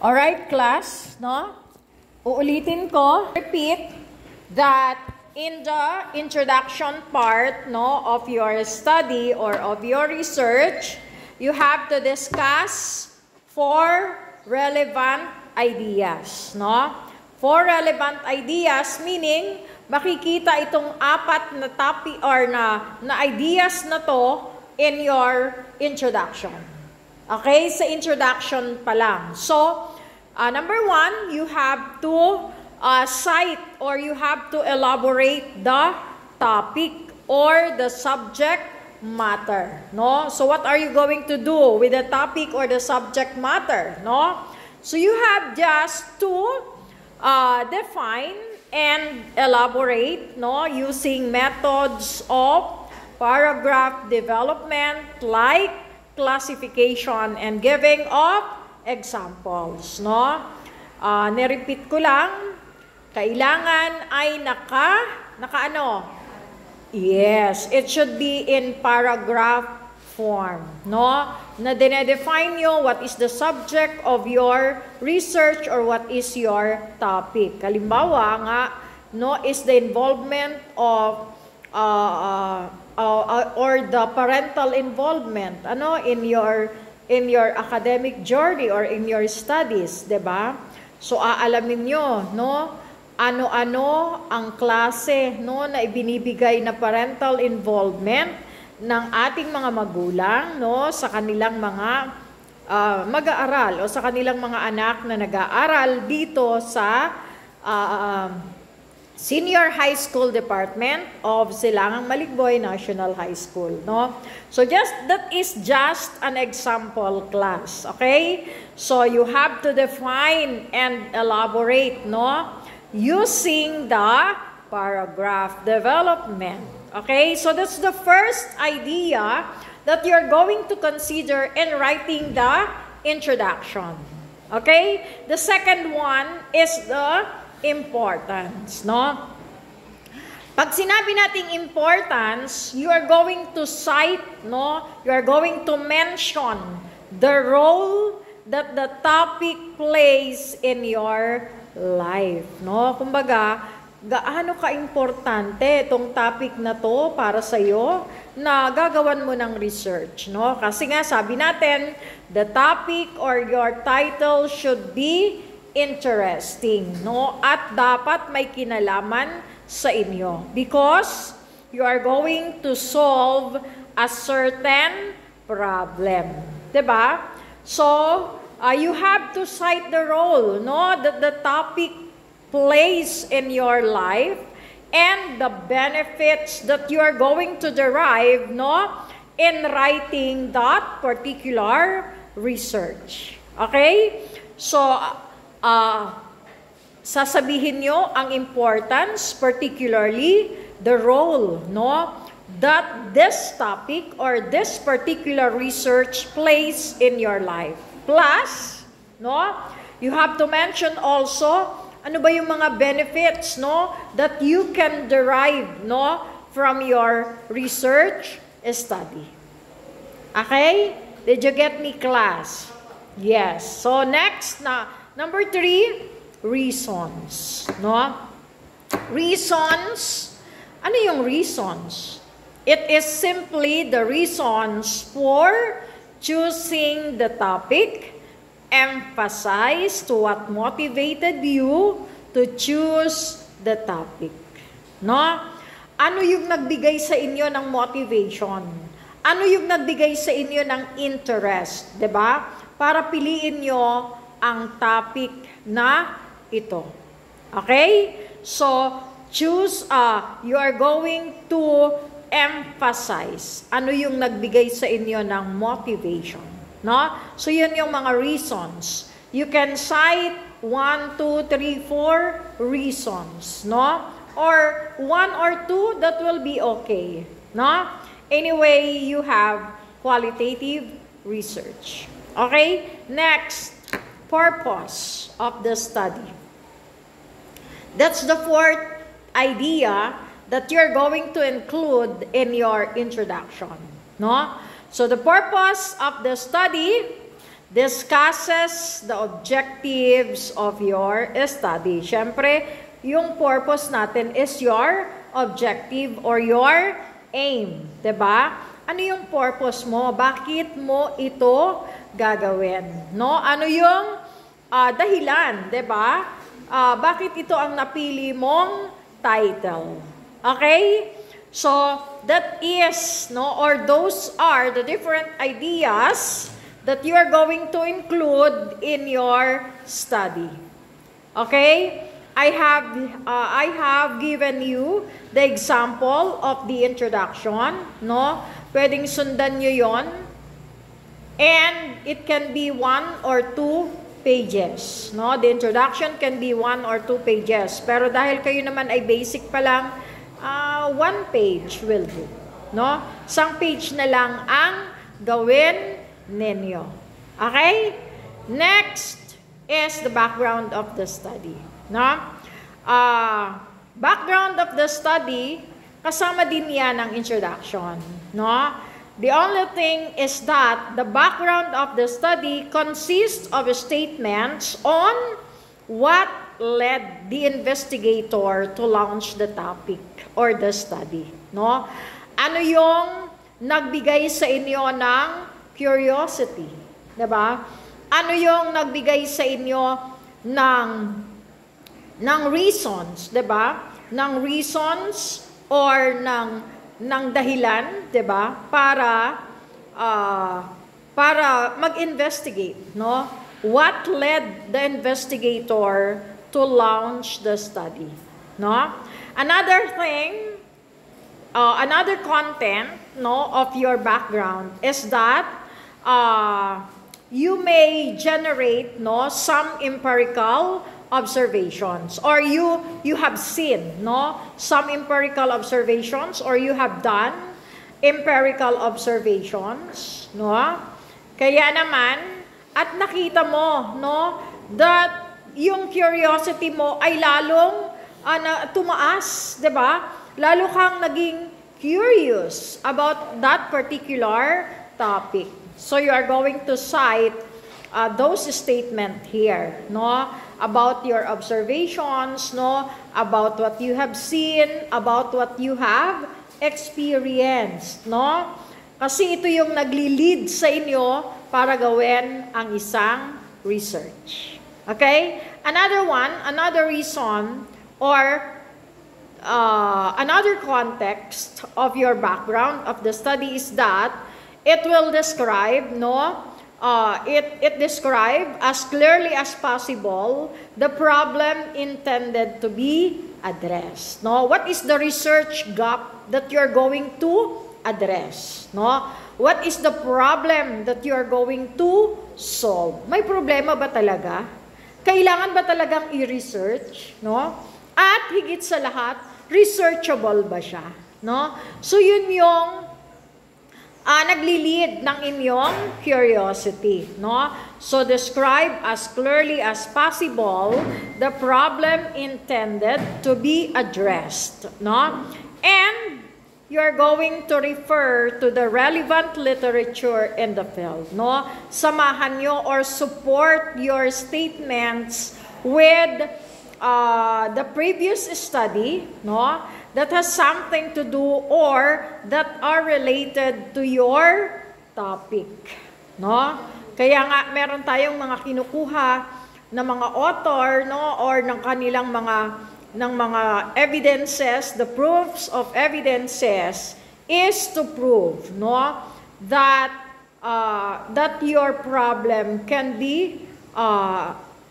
Alright, class, no? Uulitin ko, repeat that in the introduction part, no, of your study or of your research, you have to discuss 4 relevant ideas, no? 4 relevant ideas meaning makikita itong 4 na topic or na ideas na to in your introduction. Okay, sa introduction pa lang. So, number 1, you have to cite or you have to elaborate the topic or the subject matter, no? So what are you going to do with the topic or the subject matter, no? So you have just to define and elaborate, no, using methods of paragraph development like classification and giving of examples, no? Nirepeat ko lang, kailangan ay naka ano? Yes, it should be in paragraph form, no? Na dinedefine nyo what is the subject of your research or what is your topic. Halimbawa nga, no, is the involvement of or the parental involvement, ano, in your academic journey or in your studies, 'di ba? So aalamin nyo, no, ano-ano ang klase, no, na ibinibigay na parental involvement ng ating mga magulang, no, sa kanilang mga mag-aaral o sa kanilang mga anak na nag-aaral dito sa Senior High School Department of Silangang Maligboy National High School, no? So that is just an example class, okay? So you have to define and elaborate, no, using the paragraph development. Okay? So that's the first idea that you're going to consider in writing the introduction. Okay? The second one is the importance, no? Pag sinabi nating importance, you are going to cite, no? You are going to mention the role that the topic plays in your life, no? Kumbaga, gaano ka-importante itong topic na to para sa iyo na gagawan mo ng research, no? Kasi nga sabi natin, the topic or your title should be interesting, no? At dapat may kinalaman sa inyo because you are going to solve a certain problem, 'di ba? So, you have to cite the role, no, that the topic plays in your life and the benefits that you are going to derive, no, in writing that particular research. Okay? So, sasabihin nyo ang importance, particularly the role, no, that this topic or this particular research plays in your life. Plus, no, you have to mention also ano ba yung mga benefits, no, that you can derive, no, from your research study. Okay? Did you get me, class? Yes. So next na number 3, reasons, no? Reasons. Ano yung reasons? It is simply the reasons for choosing the topic, emphasize to what motivated you to choose the topic. No? Ano yung nagbigay sa inyo ng motivation? Ano yung nagbigay sa inyo ng interest, 'di ba? Para piliin nyo ang topic na ito. Okay? So, choose, you are going to emphasize. Ano yung nagbigay sa inyo ng motivation? No? So, yun yung mga reasons. You can cite 1, 2, 3, 4 reasons, no? Or 1 or 2, that will be okay, no? Anyway, you have qualitative research. Okay? Next, purpose of the study. That's the 4th idea that you're going to include in your introduction, no? So the purpose of the study, discusses the objectives of your study. Siyempre, yung purpose natin is your objective or your aim. 'Di ba? Ano yung purpose mo? Bakit mo ito gagawin? No? Ano yung dahilan, 'di ba? Bakit ito ang napili mong title? Okay? So, that is, no, or those are the different ideas that you are going to include in your study. Okay? I have given you the example of the introduction, no? Pwedeng sundan nyo yon. And it can be 1 or 2 pages, no? The introduction can be 1 or 2 pages. Pero dahil kayo naman ay basic pa lang, 1 page will do, no? Isang page na lang ang gawin ninyo. Okay? Next is the background of the study, no? Background of the study, kasama din yan ang introduction, no? The only thing is that the background of the study consists of statements on what led the investigator to launch the topic or the study, no? Ano yung nagbigay sa inyo ng curiosity, 'di ba? Ano yung nagbigay sa inyo ng reasons, 'di ba? Ng reasons or ng dahilan, 'di ba? Para mag-investigate, no? What led the investigator to launch the study, no? Another thing, another content, no, of your background is that you may generate, no, some empirical observations, or you have seen, no, some empirical observations, or you have done empirical observations, no? Kaya naman, at nakita mo, no, that yung curiosity mo ay lalong tumaas, 'di ba? Lalo kang naging curious about that particular topic. So you are going to cite those statement here, no? About your observations, no? About what you have seen, about what you have experienced, no? Kasi ito yung nagli-lead sa inyo para gawin ang isang research. Okay? Another reason or another context of your background of the study is that it will describe, no? It describe as clearly as possible the problem intended to be addressed. No? What is the research gap that you're going to address? No? What is the problem that you're going to solve? May problema ba talaga? Kailangan ba talagang i-research, no? At higit sa lahat, researchable ba siya, no? So yun yung nagli-lead ng inyong curiosity, no? So describe as clearly as possible the problem intended to be addressed, no? And you're going to refer to the relevant literature in the field, no? Samahan nyo or support your statements with the previous study, no? That has something to do or that are related to your topic, no? Kaya nga meron tayong mga kinukuha na mga author, no, or ng kanilang mga evidences, the proofs of evidences is to prove, no, that your problem can be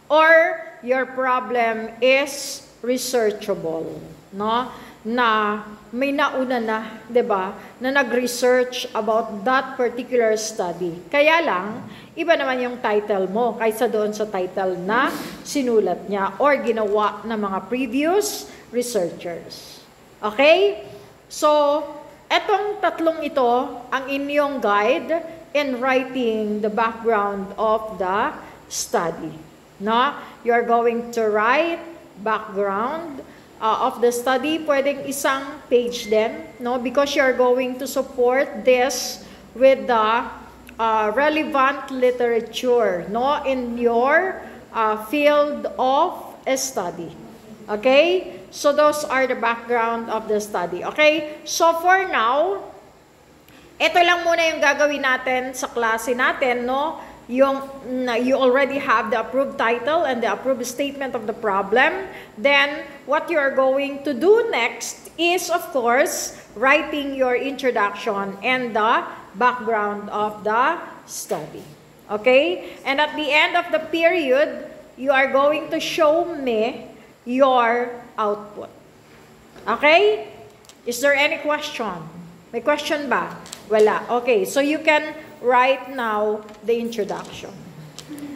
or your problem is researchable, no? Na may nauna na, 'di ba, na nag-research about that particular study. Kaya lang, iba naman yung title mo kaysa doon sa title na sinulat niya or ginawa ng mga previous researchers. Okay? So, etong tatlong ito ang inyong guide in writing the background of the study. No? You are going to write background of the study, pwedeng isang page din, no? Because you're going to support this with the relevant literature, no, in your field of study. Okay? So those are the background of the study. Okay? So for now, ito lang muna yung gagawin natin sa klase natin, no? You already have the approved title and the approved statement of the problem. Then, what you are going to do next is, of course, writing your introduction and the background of the study. Okay? And at the end of the period, you are going to show me your output. Okay? Is there any question? May question ba? Wala. Okay. So you can write now the introduction.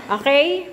Okay?